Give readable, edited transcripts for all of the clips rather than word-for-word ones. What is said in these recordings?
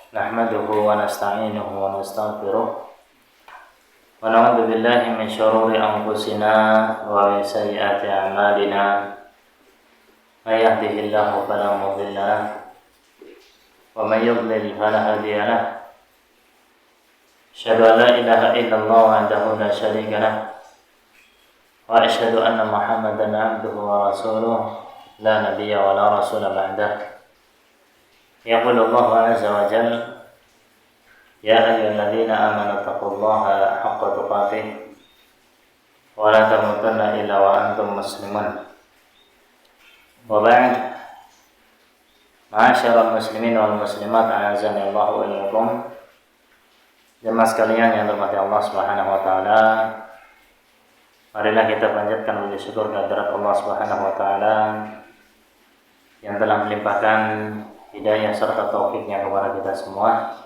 nahmaduhu wa nasta'inuhu wa nastaghfiruh wa na'udzu billahi min shururi anfusina wa min sayyiati a'malina may yahdihillahu fala mudilla lahu wa may yudlil fala hadiya lahu asyhadu an la ilaha illallah wahdahu la syarika lahu wa asyhadu anna Muhammadan 'abduhu wa rasuluh la nabiyya wa la rasula ba'dahu. يقول الله عز وجل يا أيها الذين آمنوا اتقوا الله حق تقاته ولا تموتن إلا وأنتم مسلمون وبعد معاشر المسلمين والmuslimat أعزني الله وإياكم. Jemaah sekalian yang dirahmati Allah Subhanahu wa taala, marilah kita panjatkan puji syukur kehadirat Allah Subhanahu wa taala yang telah melimpahkan hidayah serta taufiknya kepada kita semua,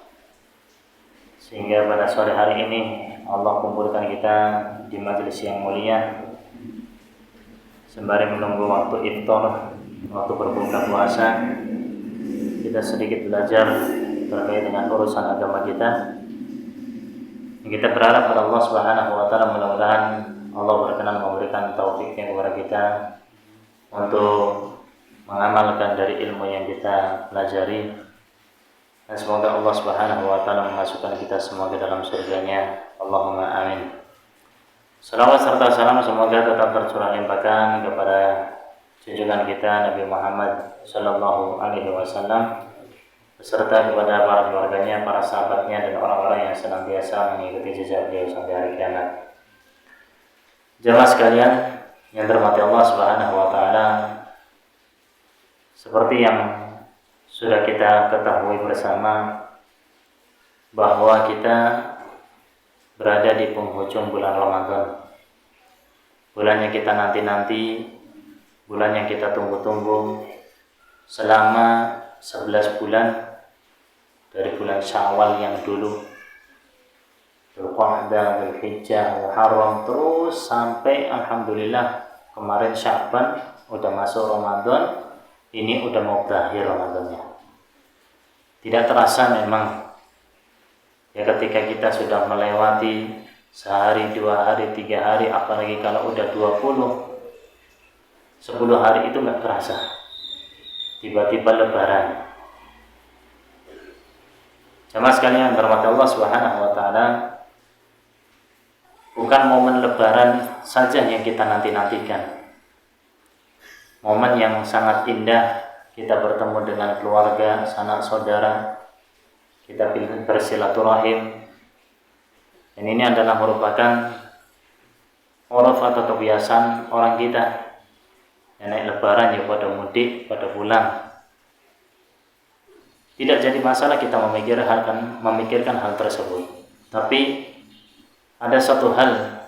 sehingga pada sore hari ini Allah kumpulkan kita di majelis yang mulia sembari menunggu waktu iftar, waktu berbuka puasa. Kita sedikit belajar terkait dengan urusan agama kita. Kita berharap pada Allah Subhanahu wa taala, mudah-mudahan Allah berkenan memberikan taufiknya kepada kita untuk mengamalkan dari ilmu yang kita pelajari, dan semoga Allah Subhanahu wa taala memasukkan kita semua ke dalam surganya. Allahumma amin. Salawat serta salam semoga tetap tercurah limpahkan kepada junjungan kita Nabi Muhammad sallallahu alaihi wasallam beserta kepada para keluarganya, para sahabatnya, dan orang-orang yang senantiasa mengikuti jejak beliau sampai hari kiamat. Jemaah sekalian yang dirahmati Allah Subhanahu wa taala, seperti yang sudah kita ketahui bersama bahwa kita berada di penghujung bulan Ramadan. Bulan yang kita nanti-nanti, bulan yang kita tunggu-tunggu selama 11 bulan dari bulan Syawal yang dulu, Dzulqa'dah, Dzulhijjah, Muharram, terus sampai alhamdulillah kemarin Sya'ban udah masuk Ramadan. Ini udah mau berakhir Ramadannya. Tidak terasa memang ya ketika kita sudah melewati sehari, 2 hari, 3 hari, apalagi kalau udah 20, 10 hari itu nggak terasa. Tiba-tiba Lebaran. Jemaah sekalian yang dirahmati Allah Subhanahu wa taala, bukan momen Lebaran saja yang kita nanti-nantikan. Momen yang sangat indah, kita bertemu dengan keluarga, sanak saudara, kita bersilaturahim. Dan ini adalah merupakan uruf atau kebiasaan orang kita. Yang naik Lebaran ya pada mudik, pada pulang. Tidak jadi masalah kita memikirkan hal tersebut. Tapi ada satu hal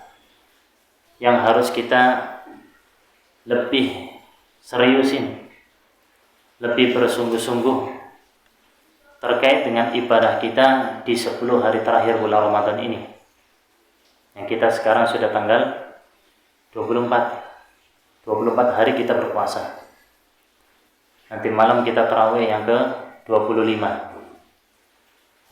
yang harus kita lebih seriusin, lebih bersungguh-sungguh terkait dengan ibadah kita di 10 hari terakhir bulan Ramadan ini. Yang kita sekarang sudah tanggal 24 hari kita berpuasa. Nanti malam kita tarawih yang ke 25.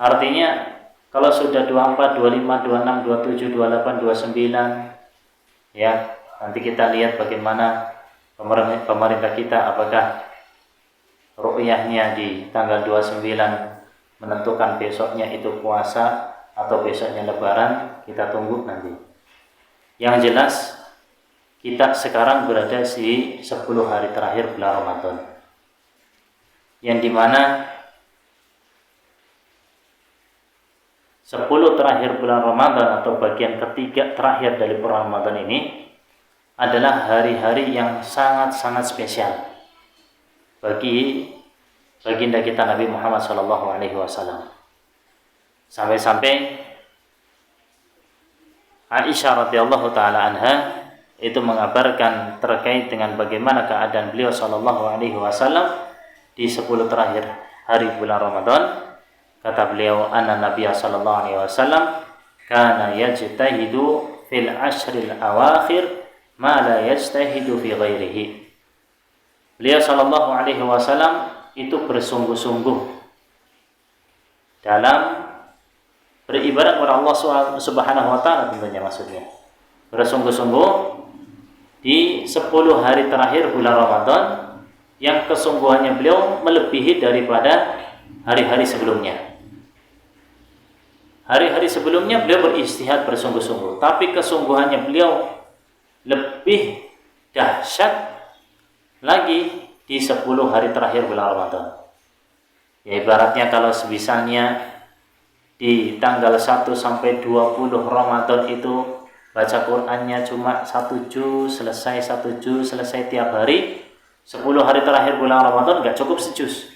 Artinya kalau sudah 24, 25, 26, 27, 28, 29, ya nanti kita lihat bagaimana pemerintah kita, apakah ru'yahnya di tanggal 29 menentukan besoknya itu puasa atau besoknya Lebaran. Kita tunggu nanti. Yang jelas kita sekarang berada di 10 hari terakhir bulan Ramadan, yang dimana 10 terakhir bulan Ramadan atau bagian ketiga terakhir dari bulan Ramadan ini adalah hari-hari yang sangat-sangat spesial bagi baginda kita Nabi Muhammad SAW. Sampai-sampai Aisyah radhiyallahu taala anha itu mengabarkan terkait dengan bagaimana keadaan beliau SAW di 10 terakhir hari bulan Ramadan. Kata beliau, anna Nabiya sallallahu alaihi wasallam kana yajtahidu fil ashril awakhir ma la yajtahidu fi ghairihi. Beliau sallallahu alaihi wasallam itu bersungguh-sungguh dalam beribadah kepada Allah Subhanahu wa taala, tentunya maksudnya. Bersungguh-sungguh di 10 hari terakhir bulan Ramadan yang kesungguhannya beliau melebihi daripada hari-hari sebelumnya. Hari-hari sebelumnya beliau beristihad bersungguh-sungguh, tapi kesungguhannya beliau lebih dahsyat lagi di 10 hari terakhir bulan Ramadan. Ya, ibaratnya kalau misalnya di tanggal 1 sampai 20 Ramadan itu baca Qur'annya cuma 1 juz, selesai 1 juz, selesai tiap hari. 10 hari terakhir bulan Ramadan nggak cukup sejuz.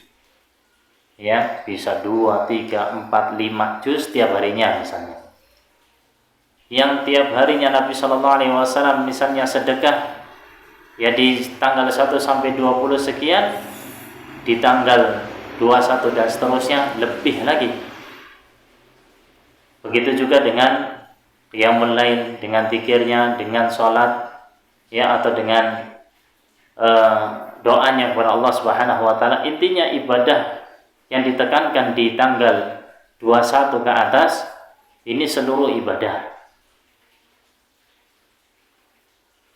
Ya, bisa 2, 3, 4, 5 juz tiap harinya misalnya. Yang tiap harinya Nabi Shallallahu Alaihi Wasallam misalnya sedekah, ya di tanggal 1 sampai 20 sekian, di tanggal 21 dan seterusnya lebih lagi. Begitu juga dengan qiyamul lail, dengan zikirnya, dengan sholat, ya, atau dengan doanya kepada Allah Subhanahu wa taala. Intinya ibadah yang ditekankan di tanggal 21 ke atas ini seluruh ibadah.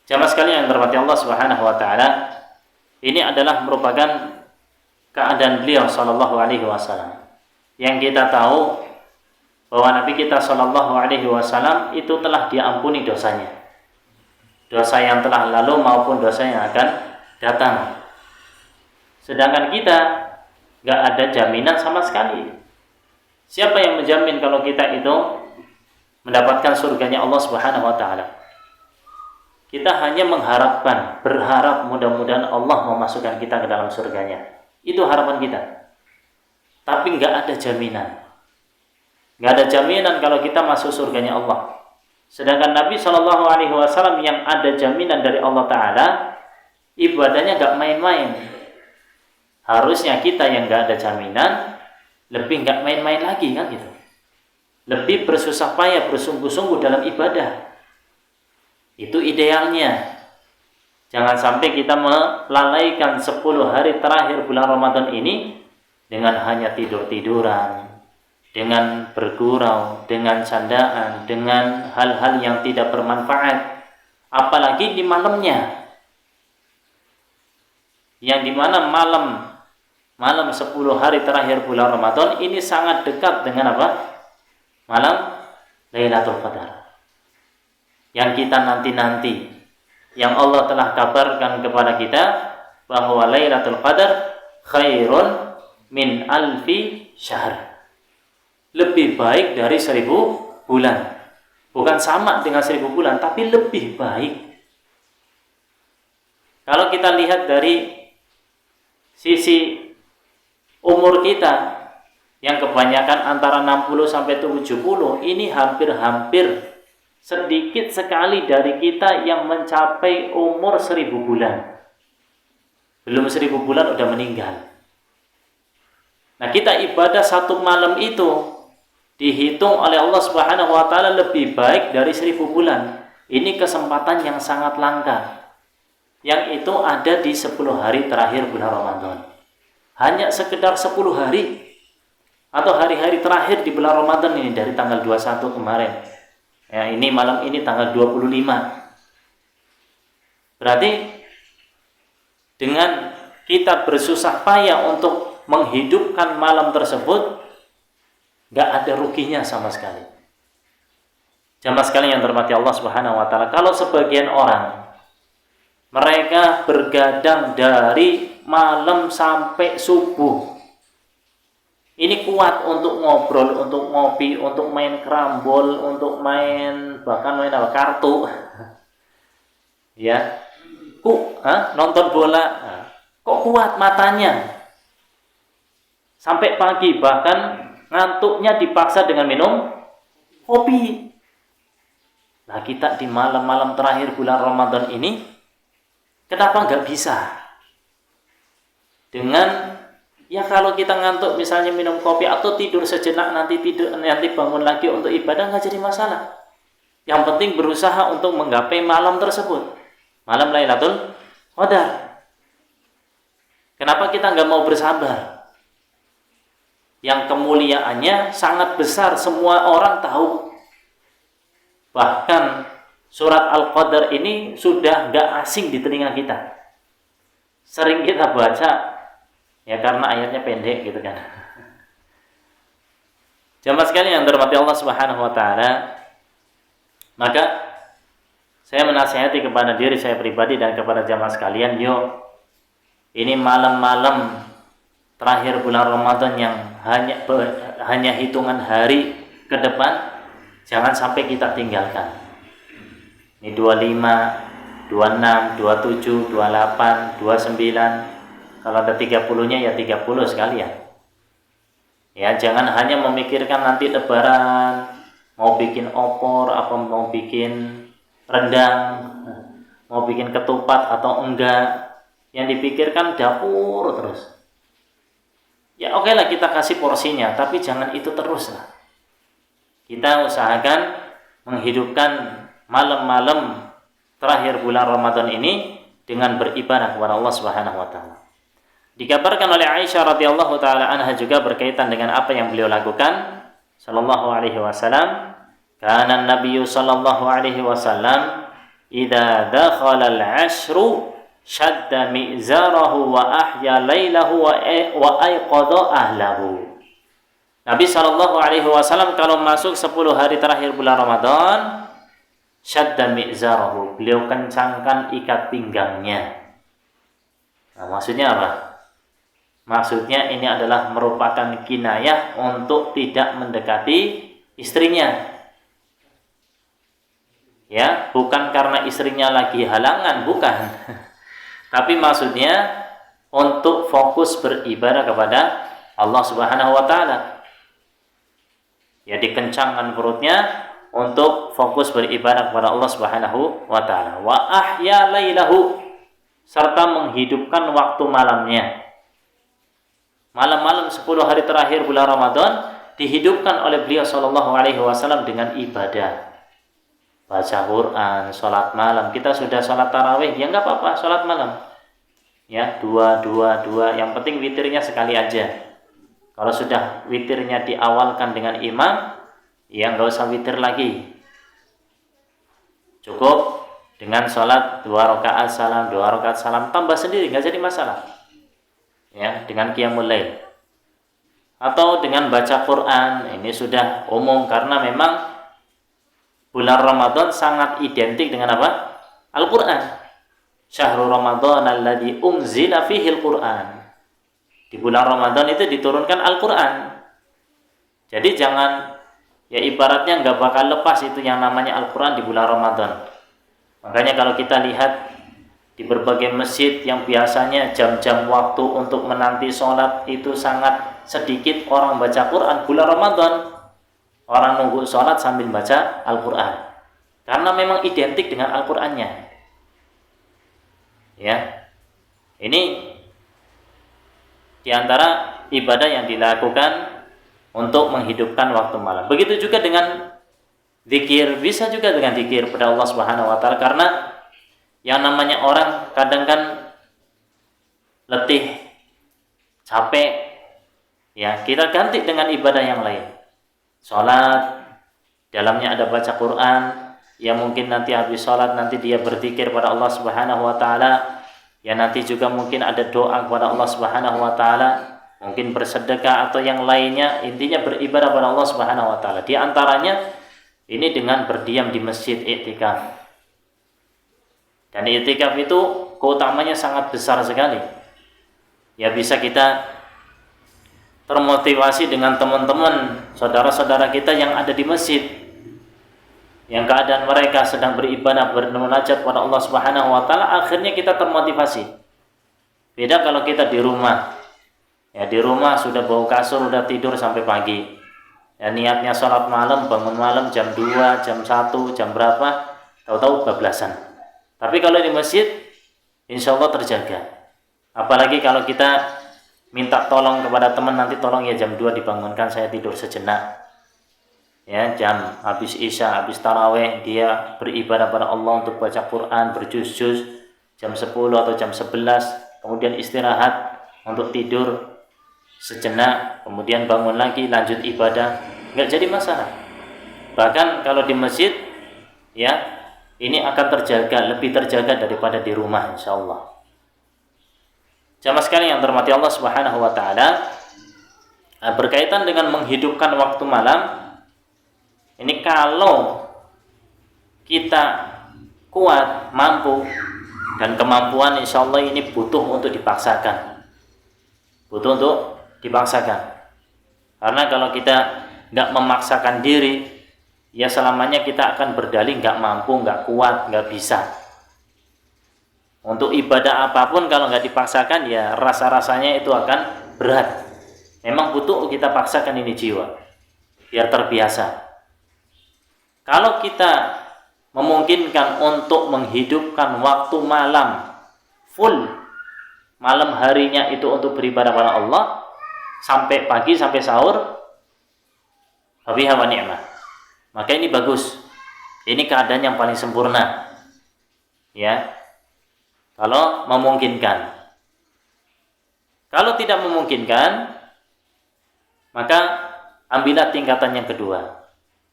Jamaah sekalian yang dirahmati Allah Subhanahu wa taala, ini adalah merupakan keadaan beliau sallallahu alaihi wasallam. Yang kita tahu bahwa Nabi kita sallallahu alaihi wasallam itu telah diampuni dosanya. Dosa yang telah lalu maupun dosa yang akan datang. Sedangkan kita nggak ada jaminan sama sekali. Siapa yang menjamin kalau kita itu mendapatkan surganya Allah Subhanahu wa taala? Kita hanya mengharapkan, berharap mudah-mudahan Allah memasukkan kita ke dalam surganya. Itu harapan kita. Tapi nggak ada jaminan. Nggak ada jaminan kalau kita masuk surganya Allah. Sedangkan Nabi Shallallahu Alaihi Wasallam yang ada jaminan dari Allah Taala, ibadahnya nggak main-main. Harusnya kita yang nggak ada jaminan, lebih nggak main-main lagi kan gitu. Lebih bersusah payah, bersungguh-sungguh dalam ibadah. Itu idealnya. Jangan sampai kita melalaikan 10 hari terakhir bulan Ramadan ini dengan hanya tidur-tiduran, dengan bergurau, dengan candaan, dengan hal-hal yang tidak bermanfaat. Apalagi di malamnya. Yang dimana malam 10 hari terakhir bulan Ramadan ini sangat dekat dengan apa? Malam Lailatul Qadar. Yang kita nanti-nanti, yang Allah telah kabarkan kepada kita bahwa Lailatul Qadar khairun min alfi syahr. Lebih baik dari 1000 bulan. Bukan sama dengan 1000 bulan, tapi lebih baik. Kalau kita lihat dari sisi umur kita yang kebanyakan antara 60 sampai 70, ini hampir-hampir sedikit sekali dari kita yang mencapai umur 1000 bulan. Belum 1000 bulan udah meninggal. Nah, kita ibadah satu malam itu dihitung oleh Allah Subhanahu wa taala lebih baik dari 1000 bulan. Ini kesempatan yang sangat langka. Yang itu ada di 10 hari terakhir bulan Ramadan. Hanya sekedar 10 hari atau hari-hari terakhir di bulan Ramadan ini dari tanggal 21 kemarin. Ya, ini malam ini tanggal 25. Berarti dengan kita bersusah payah untuk menghidupkan malam tersebut, nggak ada ruginya sama sekali. Jamaah sekalian yang dirahmati Allah Subhanahu wa taala, kalau sebagian orang mereka bergadang dari malam sampai subuh, ini kuat untuk ngobrol, untuk ngopi, untuk main kerambol, untuk main bahkan main apa kartu, ya, nonton bola, kok kuat matanya sampai pagi, bahkan ngantuknya dipaksa dengan minum kopi. Nah, kita di malam-malam terakhir bulan Ramadan ini, kenapa nggak bisa? Dengan ya kalau kita ngantuk misalnya minum kopi atau tidur sejenak, nanti bangun lagi untuk ibadah, nggak jadi masalah. Yang penting berusaha untuk menggapai malam tersebut, malam Lailatul Qadar. Kenapa kita nggak mau bersabar? yang kemuliaannya sangat besar, semua orang tahu. Bahkan surat Al-Qadar ini sudah gak asing di telinga kita. Sering kita baca, ya karena ayatnya pendek gitu kan. Jamaah sekalian yang dirahmati Allah Subhanahu wa taala, maka saya menasihati kepada diri saya pribadi dan kepada jamaah sekalian, yuk, ini malam-malam terakhir bulan Ramadan yang hanya hitungan hari ke depan, jangan sampai kita tinggalkan. Ini 25, 26, 27, 28, 29. Kalau ada 30-nya ya 30 sekalian. Ya, jangan hanya memikirkan nanti lebaran, mau bikin opor, apa mau bikin rendang, mau bikin ketupat atau enggak. Yang dipikirkan dapur terus. Ya oke lah kita kasih porsinya, tapi jangan itu terus lah. Kita usahakan menghidupkan malam-malam terakhir bulan Ramadan ini dengan beribadah kepada Allah Subhanahu wa taala. Dikabarkan oleh Aisyah radhiyallahu taala anha juga berkaitan dengan apa yang beliau lakukan sallallahu alaihi wasallam, kana an-nabiy sallallahu alaihi wasallam idza dakhala al-'ashru shadda mi'zarahu wa ahya lailahu wa ayqadha ahlahu. Nabi sallallahu alaihi wasallam kalau masuk 10 hari terakhir bulan Ramadan, shadda mi'zarahu, beliau kencangkan ikat pinggangnya. Nah, maksudnya apa? Maksudnya ini adalah merupakan kinayah untuk tidak mendekati istrinya. Ya, bukan karena istrinya lagi halangan, bukan. Tapi maksudnya untuk fokus beribadah kepada Allah Subhanahu wa taala. Ya, dikencangkan perutnya untuk fokus beribadah kepada Allah Subhanahu wa taala. Wa ahya lailahu, serta menghidupkan waktu malamnya. Malam-malam 10 hari terakhir bulan Ramadan dihidupkan oleh beliau sallallahu alaihi wasallam dengan ibadah. Baca Quran, sholat malam. Kita sudah sholat tarawih, ya nggak apa-apa, sholat malam. Ya, 2, yang penting witirnya sekali aja. Kalau sudah witirnya diawalkan dengan imam, ya nggak usah witir lagi. Cukup dengan sholat 2 rakaat salam, 2 rakaat salam, tambah sendiri, nggak jadi masalah. Ya, dengan qiyamul lail. Atau dengan baca Quran, ini sudah umum karena memang bulan Ramadan sangat identik dengan apa? Al-Quran. Syahrul Ramadan alladzi unzila fihi al-Quran. Di bulan Ramadan itu diturunkan Al-Quran. Jadi jangan, ya ibaratnya nggak bakal lepas itu yang namanya Al-Quran di bulan Ramadan. Makanya kalau kita lihat di berbagai masjid yang biasanya jam-jam waktu untuk menanti sholat itu sangat sedikit orang baca Quran bulan Ramadan. Orang nunggu sholat sambil baca Al-Quran. Karena memang identik dengan Al-Qurannya. Ya, ini diantara ibadah yang dilakukan untuk menghidupkan waktu malam. Begitu juga dengan zikir, bisa juga dengan zikir pada Allah Subhanahu wa taala, karena yang namanya orang kadang kan letih, capek, ya kita ganti dengan ibadah yang lain. Sholat, dalamnya ada baca Quran, ya mungkin nanti habis sholat nanti dia berzikir pada Allah Subhanahu wa taala, ya nanti juga mungkin ada doa kepada Allah Subhanahu wa taala, mungkin bersedekah atau yang lainnya, intinya beribadah pada Allah Subhanahu wa taala. Di antaranya ini dengan berdiam di masjid, i'tikaf. Dan i'tikaf itu keutamanya sangat besar sekali. Ya bisa kita termotivasi dengan teman-teman, saudara-saudara kita yang ada di masjid, yang keadaan mereka sedang beribadah, bermunajat kepada Allah Subhanahu wa taala, akhirnya kita termotivasi. Beda kalau kita di rumah. Ya di rumah sudah bau kasur, udah tidur sampai pagi. Ya niatnya sholat malam, bangun malam jam 2, jam 1, jam berapa, tahu-tahu bablasan. Tapi kalau di masjid, insya Allah terjaga. Apalagi kalau kita minta tolong kepada teman, nanti tolong ya jam 2 dibangunkan, saya tidur sejenak. Ya, jam habis isya, habis taraweh, dia beribadah pada Allah untuk baca Quran, berjuz-juz, jam 10 atau jam 11, kemudian istirahat untuk tidur. sejenak, kemudian bangun lagi, lanjut ibadah, nggak jadi masalah. Bahkan kalau di masjid, ya, ini akan terjaga, lebih terjaga daripada di rumah, insya Allah. Jamaah sekalian yang terhormati Allah Subhanahu wa taala, berkaitan dengan menghidupkan waktu malam, ini kalau kita kuat, mampu, dan kemampuan insya Allah ini butuh untuk dipaksakan. Butuh untuk dipaksakan. Karena kalau kita nggak memaksakan diri, ya selamanya kita akan berdalih nggak mampu, nggak kuat, nggak bisa. Untuk ibadah apapun kalau nggak dipaksakan, ya rasa-rasanya itu akan berat. Memang butuh kita paksakan ini jiwa, biar terbiasa. Kalau kita memungkinkan untuk menghidupkan waktu malam full, malam harinya itu untuk beribadah kepada Allah sampai pagi, sampai sahur, fabiha wa ni'mah, maka ini bagus. Ini keadaan yang paling sempurna, ya, kalau memungkinkan. Kalau tidak memungkinkan, maka ambillah tingkatan yang kedua,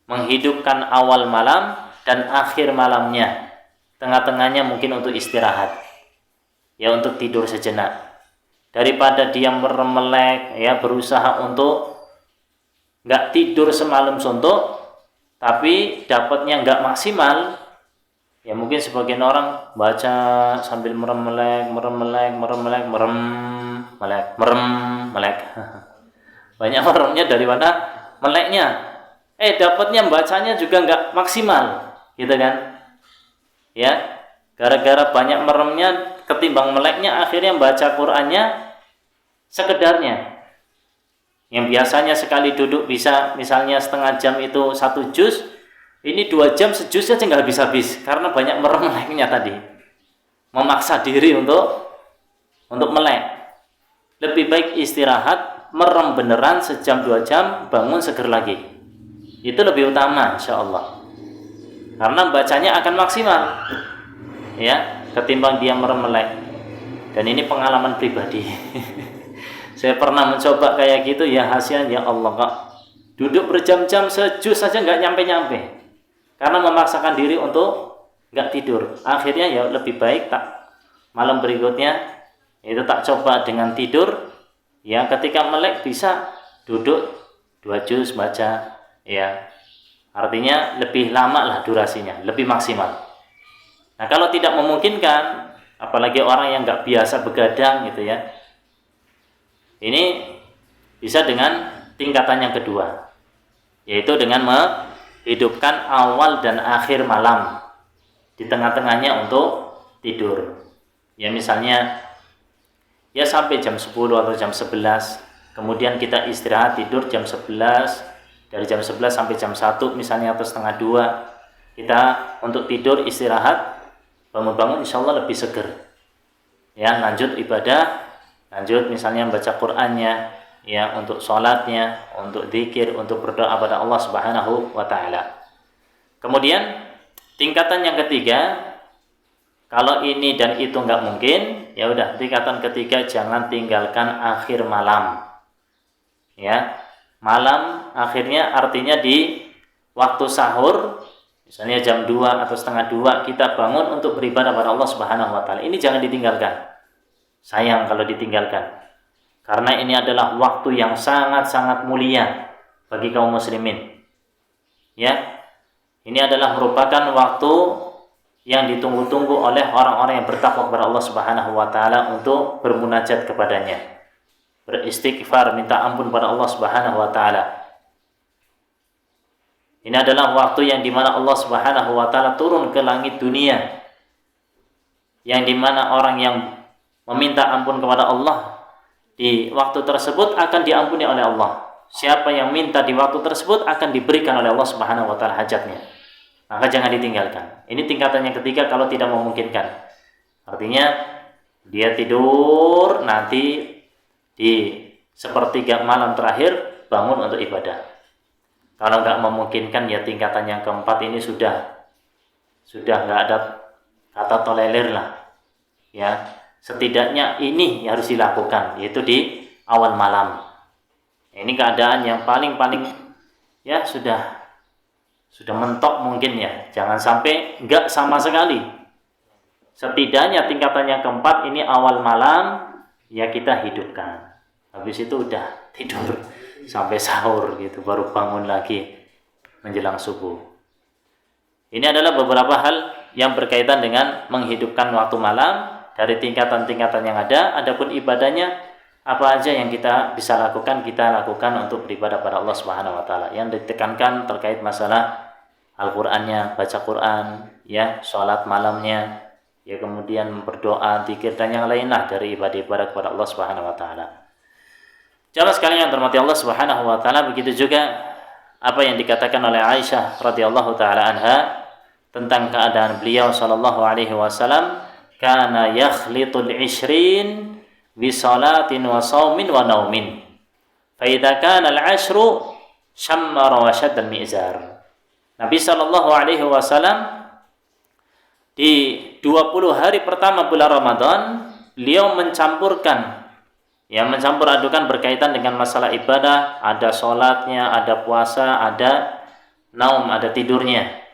menghidupkan awal malam dan akhir malamnya, tengah-tengahnya mungkin untuk istirahat, ya, untuk tidur sejenak, daripada dia meremelek, ya, berusaha untuk nggak tidur semalam suntuk tapi dapatnya nggak maksimal. Ya mungkin sebagian orang baca sambil meremelek, melek. Banyak meremnya daripada meleknya. Dapatnya bacanya juga nggak maksimal, gitu kan? Ya, gara-gara banyak meremnya ketimbang meleknya, akhirnya baca Qur'annya sekedarnya. Yang biasanya sekali duduk bisa misalnya setengah jam itu 1 juz, ini 2 jam sejuz aja nggak habis-habis karena banyak merem meleknya tadi. Memaksa diri untuk melek. Lebih baik istirahat, merem beneran sejam 2 jam, bangun seger lagi. Itu lebih utama insya Allah, karena bacanya akan maksimal, ya, ketimbang dia merem melek. Dan ini pengalaman pribadi. Saya pernah mencoba kayak gitu, ya hasilnya ya Allah, Kak, duduk berjam-jam sejus saja nggak nyampe-nyampe karena memaksakan diri untuk nggak tidur. Akhirnya ya lebih baik tak malam berikutnya itu tak coba dengan tidur, ya, ketika melek bisa duduk 2 juz baca, ya, artinya lebih lama lah durasinya, lebih maksimal. Nah kalau tidak memungkinkan, apalagi orang yang nggak biasa begadang gitu, ya, ini bisa dengan tingkatan yang kedua, yaitu dengan menghidupkan awal dan akhir malam, di tengah-tengahnya untuk tidur. Ya misalnya, ya sampai jam 10 atau jam 11, kemudian kita istirahat tidur jam 11, dari jam 11 sampai jam 1 misalnya atau setengah 2, kita untuk tidur istirahat, bangun-bangun insya Allah lebih seger, ya, lanjut ibadah, lanjut misalnya baca Qur'annya, ya, untuk sholatnya, untuk zikir, untuk berdoa pada Allah Subhanahu wa ta'ala. Kemudian tingkatan yang ketiga, kalau ini dan itu nggak mungkin, ya udah, tingkatan ketiga, jangan tinggalkan akhir malam, ya. Malam akhirnya artinya di waktu sahur, misalnya jam 2 atau setengah 2 kita bangun untuk beribadah pada Allah Subhanahu wa ta'ala. Ini jangan ditinggalkan. Sayang kalau ditinggalkan, karena ini adalah waktu yang sangat-sangat mulia bagi kaum muslimin, ya. Ini adalah merupakan waktu yang ditunggu-tunggu oleh orang-orang yang bertakwa kepada Allah Subhanahu wa ta'ala untuk bermunajat kepadanya, beristighfar, minta ampun pada Allah Subhanahu wa ta'ala. Ini adalah waktu yang dimana Allah Subhanahu wa ta'ala turun ke langit dunia, yang dimana orang yang meminta ampun kepada Allah di waktu tersebut akan diampuni oleh Allah. Siapa yang minta di waktu tersebut akan diberikan oleh Allah Subhanahu wa ta'ala hajatnya. Maka jangan ditinggalkan. Ini tingkatan yang ketiga kalau tidak memungkinkan. Artinya dia tidur, nanti di sepertiga malam terakhir bangun untuk ibadah. Kalau nggak memungkinkan, ya tingkatan yang keempat ini sudah nggak ada kata tolerir lah, ya. Setidaknya ini harus dilakukan, yaitu di awal malam. Ini keadaan yang paling ya sudah mentok mungkin ya. Jangan sampai enggak sama sekali. Setidaknya tingkatan yang keempat ini awal malam ya kita hidupkan. Habis itu udah tidur sampai sahur gitu, baru bangun lagi menjelang subuh. Ini adalah beberapa hal yang berkaitan dengan menghidupkan waktu malam dari tingkatan-tingkatan yang ada. Adapun ibadahnya apa aja yang kita bisa lakukan, kita lakukan untuk beribadah pada Allah Subhanahu wa taala. Yang ditekankan terkait masalah Al-Qur'annya, baca Quran, ya, salat malamnya, ya, kemudian berdoa, zikir dan yang lainlah dari ibadah-ibadah kepada Allah Subhanahu wa taala. Jamaah sekalian yang dirahmati Allah Subhanahu wa taala, begitu juga apa yang dikatakan oleh Aisyah radhiyallahu taala anha tentang keadaan beliau sallallahu alaihi wasallam, kana yakhlitul 'ishrin bi salatin wa shaumin wa naumin. Fa idza kana al-'ashru shammara wa shadda al-mi'zar. Nabi sallallahu alaihi wasallam di 20 hari pertama bulan Ramadan, beliau mencampur adukan berkaitan dengan masalah ibadah, ada sholatnya, ada puasa, ada naum, ada tidurnya.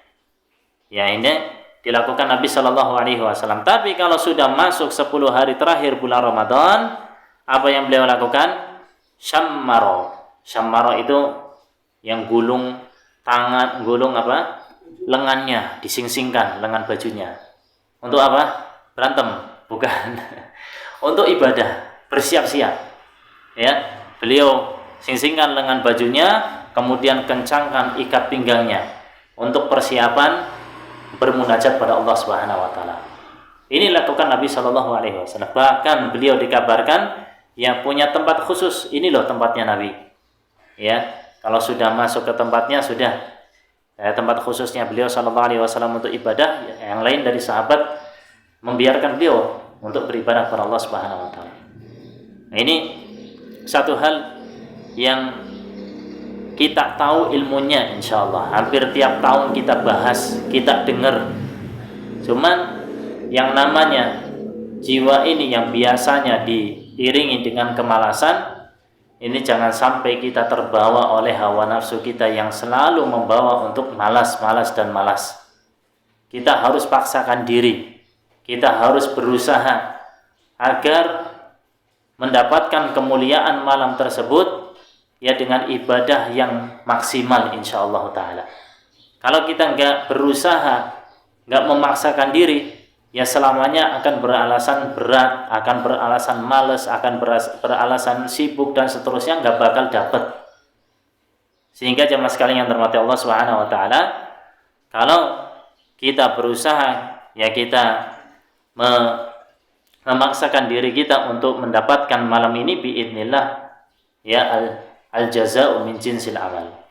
Ya, ini dilakukan Nabi Shallallahu Alaihi Wasallam. Tapi kalau sudah masuk 10 hari terakhir bulan Ramadan, apa yang beliau lakukan? Syammaro itu yang gulung tangan, lengannya, disingsingkan lengan bajunya. Untuk apa? Berantem? Bukan. Untuk ibadah. Bersiap-siap, ya, beliau singsingkan lengan bajunya, kemudian kencangkan ikat pinggangnya untuk persiapan bermunajat pada Allah Subhanahu wa taala. Ini lakukan Nabi Shallallahu alaihi wasallam. Bahkan beliau dikabarkan yang punya tempat khusus. Ini loh tempatnya Nabi. Ya, kalau sudah masuk ke tempatnya sudah tempat khususnya beliau Shallallahu alaihi wasallam untuk ibadah. Yang lain dari sahabat membiarkan beliau untuk beribadah kepada Allah Subhanahu wa taala. Ini satu hal yang kita tahu ilmunya, insya Allah. Hampir tiap tahun kita bahas, kita dengar. Cuman yang namanya jiwa ini yang biasanya diiringi dengan kemalasan, ini jangan sampai kita terbawa oleh hawa nafsu kita yang selalu membawa untuk malas. Kita harus paksakan diri. Kita harus berusaha agar mendapatkan kemuliaan malam tersebut ya dengan ibadah yang maksimal insyaallah taala. Kalau kita enggak berusaha, enggak memaksakan diri, ya selamanya akan beralasan berat, akan beralasan malas, akan beralasan sibuk dan seterusnya, enggak bakal dapat. Sehingga jemaah sekalian yang dirahmati Allah Subhanahu wa taala, kalau kita berusaha ya kita memaksakan diri kita untuk mendapatkan malam ini biidznillah ya al-jazaa'u min jinsil amal.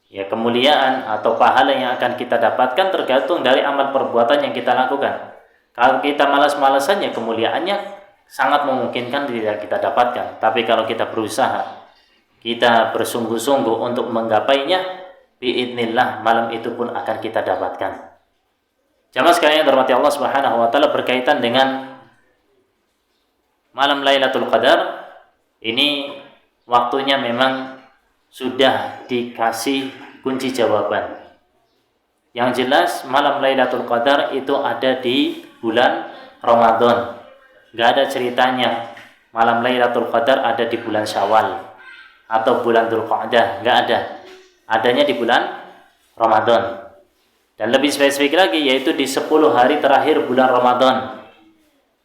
Ya, kemuliaan atau pahala yang akan kita dapatkan tergantung dari amal perbuatan yang kita lakukan. Kalau kita malas-malasan ya kemuliaannya sangat memungkinkan tidak kita dapatkan. Tapi kalau kita berusaha, kita bersungguh-sungguh untuk menggapainya, biidznillah malam itu pun akan kita dapatkan. Jamaah sekalian yang dirahmati Allah Subhanahu wa taala, berkaitan dengan malam Lailatul Qadar ini waktunya memang sudah dikasih kunci jawaban. Yang jelas malam Lailatul Qadar itu ada di bulan Ramadan. Gak ada ceritanya malam Lailatul Qadar ada di bulan Syawal atau bulan Dzulqa'dah, gak ada. Adanya di bulan Ramadan. Dan lebih spesifik lagi yaitu di 10 hari terakhir bulan Ramadan.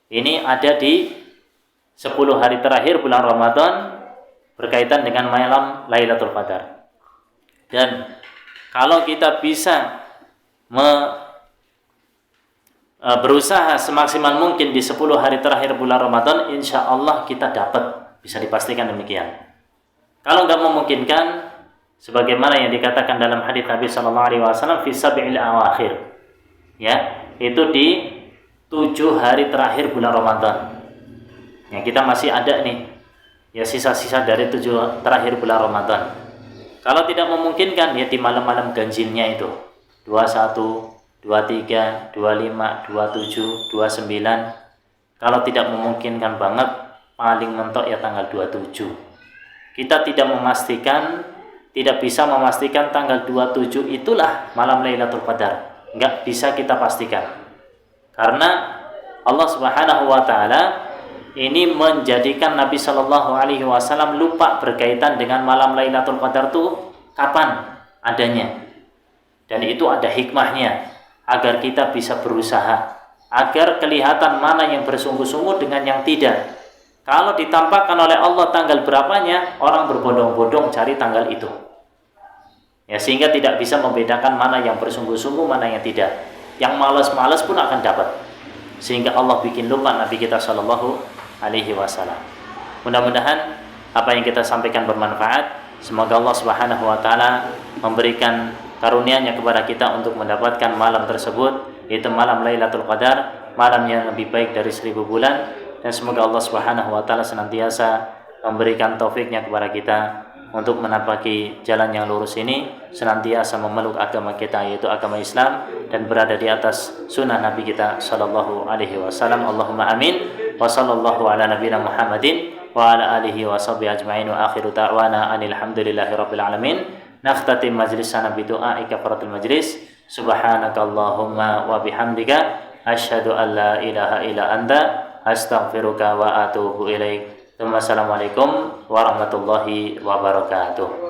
Ini ada di 10 hari terakhir bulan Ramadan berkaitan dengan malam Lailatul Qadar. Dan kalau kita bisa berusaha semaksimal mungkin di 10 hari terakhir bulan Ramadan, insya Allah kita dapat, bisa dipastikan demikian. Kalau nggak memungkinkan, sebagaimana yang dikatakan dalam hadits Nabi Sallallahu Alaihi Wasallam, fi sab'il awakhir, ya, itu di 7 hari terakhir bulan Ramadan. Ya, kita masih ada nih ya sisa-sisa dari 7 terakhir bulan Ramadan. Kalau tidak memungkinkan ya di malam-malam ganjilnya itu 21, 23, 25, 27, 29. Kalau tidak memungkinkan banget, paling mentok ya tanggal 27. Kita tidak bisa memastikan tanggal 27 itulah malam Lailatul Qadar. Enggak bisa kita pastikan. Karena Allah Subhanahu wa taala ini menjadikan Nabi Shallallahu alaihi wasallam lupa berkaitan dengan malam Lailatul Qadar itu kapan adanya. Dan itu ada hikmahnya agar kita bisa berusaha, agar kelihatan mana yang bersungguh-sungguh dengan yang tidak. Kalau ditampakkan oleh Allah tanggal berapanya, orang berbondong-bondong cari tanggal itu. Ya, sehingga tidak bisa membedakan mana yang bersungguh-sungguh, mana yang tidak. Yang malas-malas pun akan dapat. Sehingga Allah bikin lupa Nabi kita Shallallahu alaihi wasallam. Mudah-mudahan apa yang kita sampaikan bermanfaat. Semoga Allah Subhanahu wa taala memberikan karunia-Nya kepada kita untuk mendapatkan malam tersebut, yaitu malam Lailatul Qadar, malam yang lebih baik dari 1000 bulan. Dan semoga Allah Subhanahu wa taala senantiasa memberikan taufiknya kepada kita untuk menapaki jalan yang lurus ini, senantiasa memeluk agama kita yaitu agama Islam, dan berada di atas sunnah Nabi kita Shallallahu alaihi wasallam. Allahumma amin. Wa sallallahu ala nabiyina Muhammadin wa ala alihi wa sahbihi ajma'in, wa akhiru da'wana anil hamdulillahi rabbil alamin. Nakhtatim majlisana bi du'a'i kafaratul majlis. Subhanakallahumma wa bihamdika asyhadu an la ilaha illa anta astaghfiruka wa atubu ilaik. Assalamualaikum warahmatullahi wabarakatuh.